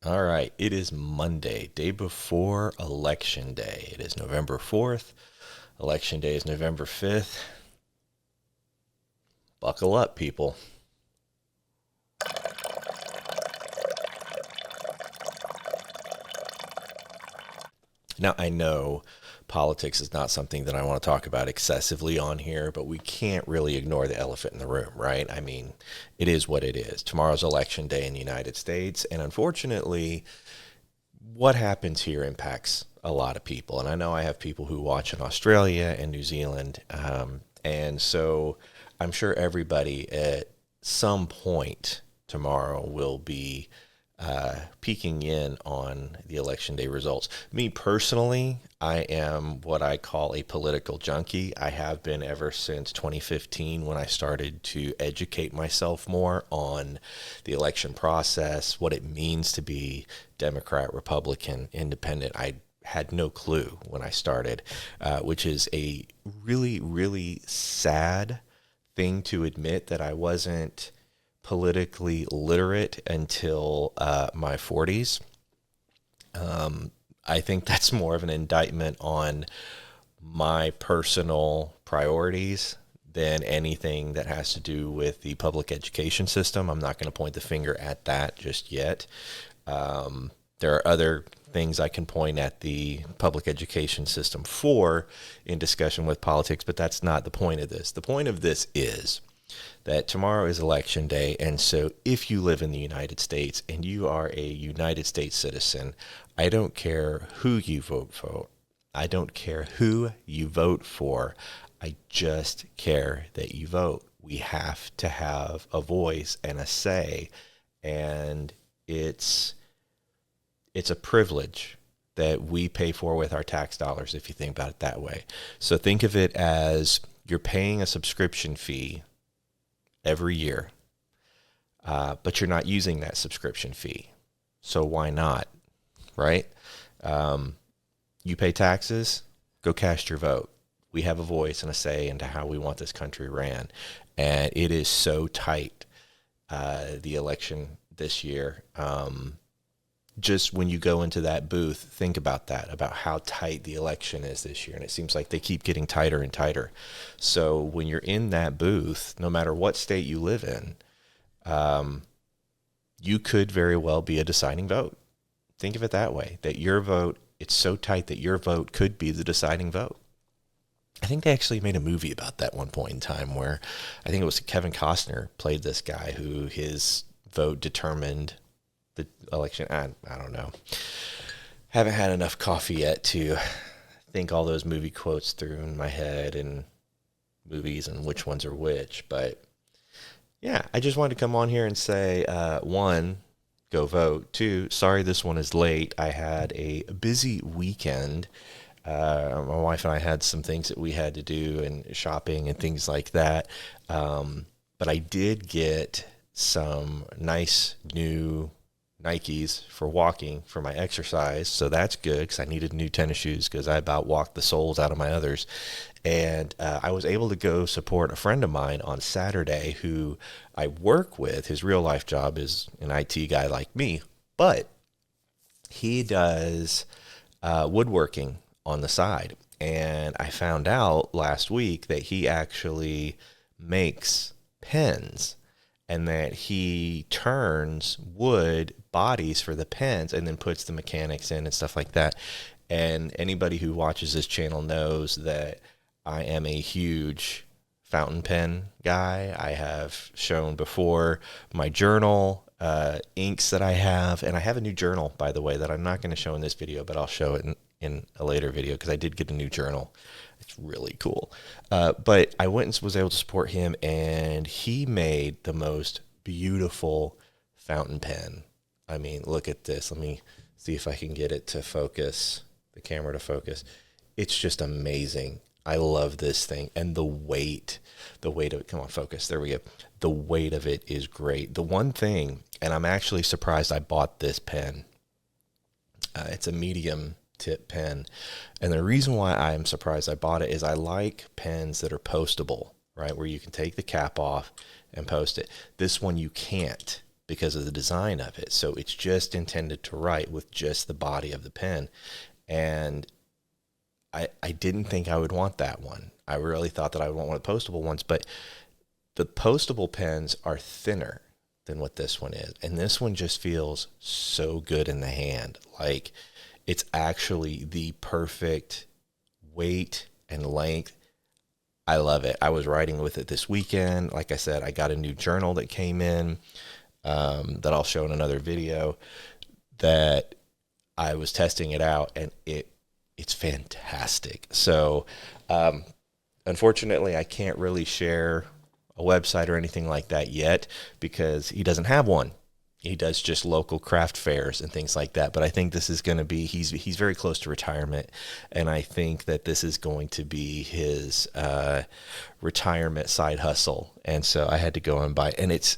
All right, it is Monday, day before Election Day. It is November 4th. Election Day is November 5th. Buckle up, people. Now, I know politics is not something that I want to talk about excessively on here, but we can't really ignore the elephant in the room, right? I mean, it is what it is. Tomorrow's Election Day in the United States, and unfortunately, what happens here impacts a lot of people. And I know I have people who watch in Australia and New Zealand. And so I'm sure everybody at some point tomorrow will be peeking in on the election day results. Me personally, I am what I call a political junkie. I have been ever since 2015 when I started to educate myself more on the election process, what it means to be Democrat, Republican, Independent. I had no clue when I started, which is a really, really sad thing to admit that I wasn't politically literate until my 40s. I think that's more of an indictment on my personal priorities than anything that has to do with the public education system. I'm not going to point the finger at that just yet. There are other things I can point at the public education system for in discussion with politics, but that's not the point of this. The point of this is that tomorrow is election day. And so if you live in the United States and you are a United States citizen, I don't care who you vote for. I don't care who you vote for. I just care that you vote. We have to have a voice and a say. And it's a privilege that we pay for with our tax dollars, if you think about it that way. So think of it as you're paying a subscription fee every year, but you're not using that subscription fee. So why not, right? You pay taxes, go cast your vote. We have a voice and a say into how we want this country ran. And it is so tight, the election this year. Just when you go into that booth, think about that, about how tight the election is this year. And it seems like they keep getting tighter and tighter. So when you're in that booth, no matter what state you live in, you could very well be a deciding vote. Think of it that way, that your vote, it's so tight that your vote could be the deciding vote. I think they actually made a movie about that one point in time where I think it was Kevin Costner played this guy who his vote determined the election. I don't know. Haven't had enough coffee yet to think all those movie quotes through in my head and movies and which ones are which. But yeah, I just wanted to come on here and say, one, go vote. Two, sorry this one is late. I had a busy weekend. My wife and I had some things that we had to do and shopping and things like that. But I did get some nice new Nikes for walking for my exercise. So that's good because I needed new tennis shoes because I about walked the soles out of my others. And I was able to go support a friend of mine on Saturday who I work with. His real life job is an IT guy like me, but he does woodworking on the side. And I found out last week that he actually makes pens and that he turns wood bodies for the pens and then puts the mechanics in and stuff like that. And anybody who watches this channel knows that I am a huge fountain pen guy. I have shown before my journal, inks that I have, and I have a new journal, by the way, that I'm not going to show in this video, but I'll show it in a later video because I did get a new journal. It's really cool. But I went and was able to support him, and he made the most beautiful fountain pen. I mean, look at this. Let me see if I can get it to focus, the camera to focus. It's just amazing. I love this thing. And the weight of it, come on, focus. There we go. The weight of it is great. The one thing, and I'm actually surprised I bought this pen. It's a medium tip pen. And the reason why I'm surprised I bought it is I like pens that are postable, right? Where you can take the cap off and post it. This one you can't because of the design of it. So it's just intended to write with just the body of the pen. And I didn't think I would want that one. I really thought that I would want one of the postable ones, but the postable pens are thinner than what this one is. And this one just feels so good in the hand. Like it's actually the perfect weight and length. I love it. I was writing with it this weekend. Like I said, I got a new journal that came in that I'll show in another video, that I was testing it out, and it's fantastic. So unfortunately, I can't really share a website or anything like that yet because he doesn't have one. He does just local craft fairs and things like that. But I think this is going to be, he's very close to retirement, and I think that this is going to be his retirement side hustle. And so I had to go and buy, and it's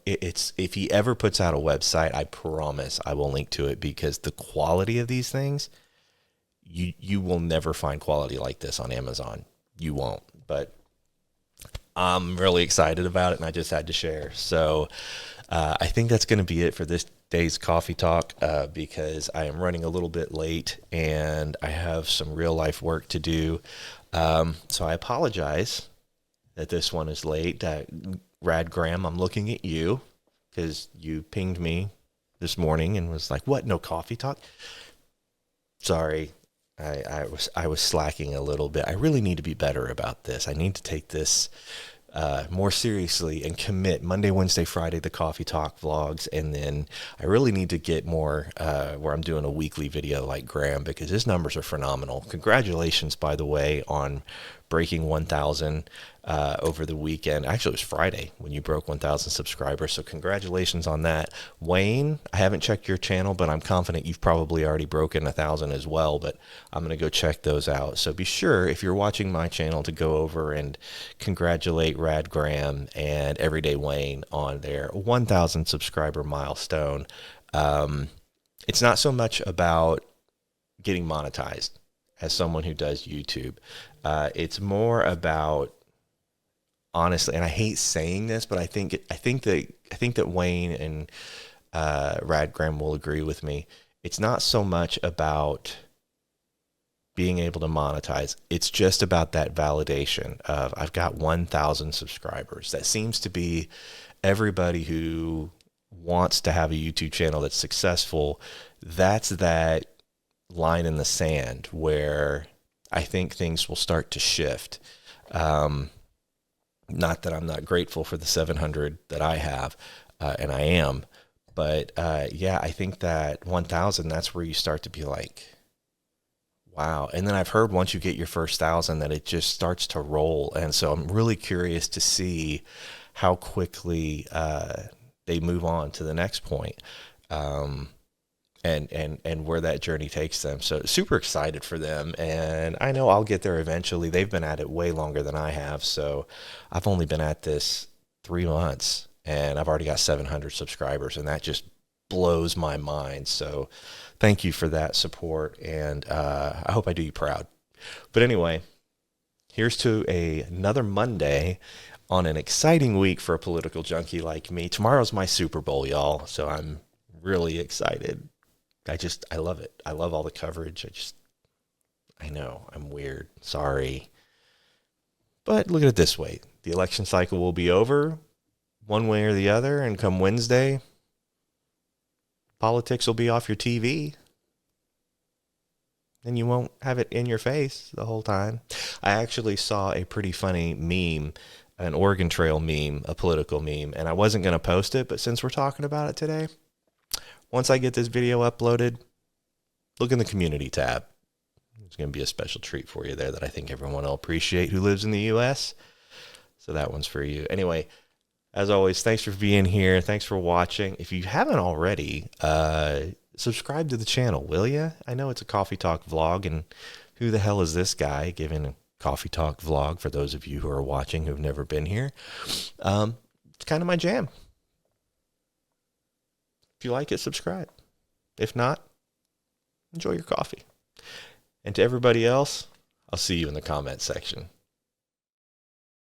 if he ever puts out a website, I promise I will link to it, because the quality of these things, you will never find quality like this on Amazon. You won't. But I'm really excited about it, and I just had to share. So I think that's going to be it for this day's coffee talk, because I am running a little bit late and I have some real life work to do. So I apologize that this one is late. Rad Graham, I'm looking at you because you pinged me this morning and was like, "What? No coffee talk?" Sorry, I was slacking a little bit. I really need to be better about this. I need to take this more seriously and commit Monday, Wednesday, Friday, the coffee talk vlogs. And then I really need to get more where I'm doing a weekly video like Graham, because his numbers are phenomenal. Congratulations, by the way, on breaking 1,000 over the weekend. Actually, it was Friday when you broke 1,000 subscribers. So congratulations on that. Wayne, I haven't checked your channel, but I'm confident you've probably already broken 1,000 as well. But I'm going to go check those out. So be sure, if you're watching my channel, to go over and congratulate Rad Graham and Everyday Wayne on their 1,000 subscriber milestone. It's not so much about getting monetized as someone who does YouTube. It's more about, honestly, and I hate saying this, but I think that Wayne and Rad Graham will agree with me. It's not so much about being able to monetize. It's just about that validation of, I've got 1,000 subscribers. That seems to be everybody who wants to have a YouTube channel that's successful. That's that line in the sand where I think things will start to shift. Not that I'm not grateful for the 700 that I have, and I am, but yeah, I think that 1,000, that's where you start to be like, wow. And then I've heard once you get your first 1,000 that it just starts to roll. And so I'm really curious to see how quickly they move on to the next point. And where that journey takes them. So super excited for them. And I know I'll get there eventually. They've been at it way longer than I have. So I've only been at this 3 months and I've already got 700 subscribers, and that just blows my mind. So thank you for that support. And I hope I do you proud. But anyway, here's to another Monday on an exciting week for a political junkie like me. Tomorrow's my Super Bowl, y'all. So I'm really excited. I love it. I love all the coverage. I know I'm weird. Sorry. But look at it this way. The election cycle will be over one way or the other. And come Wednesday, politics will be off your TV. And you won't have it in your face the whole time. I actually saw a pretty funny meme, an Oregon Trail meme, a political meme. And I wasn't going to post it, but since we're talking about it today, once I get this video uploaded, look in the community tab. There's going to be a special treat for you there that I think everyone will appreciate who lives in the U.S. So that one's for you. Anyway, as always, thanks for being here. Thanks for watching. If you haven't already, subscribe to the channel, will you? I know it's a coffee talk vlog, and who the hell is this guy giving a coffee talk vlog for those of you who are watching who've never been here? It's kind of my jam. If you like it, subscribe. If not, enjoy your coffee. And to everybody else, I'll see you in the comment section.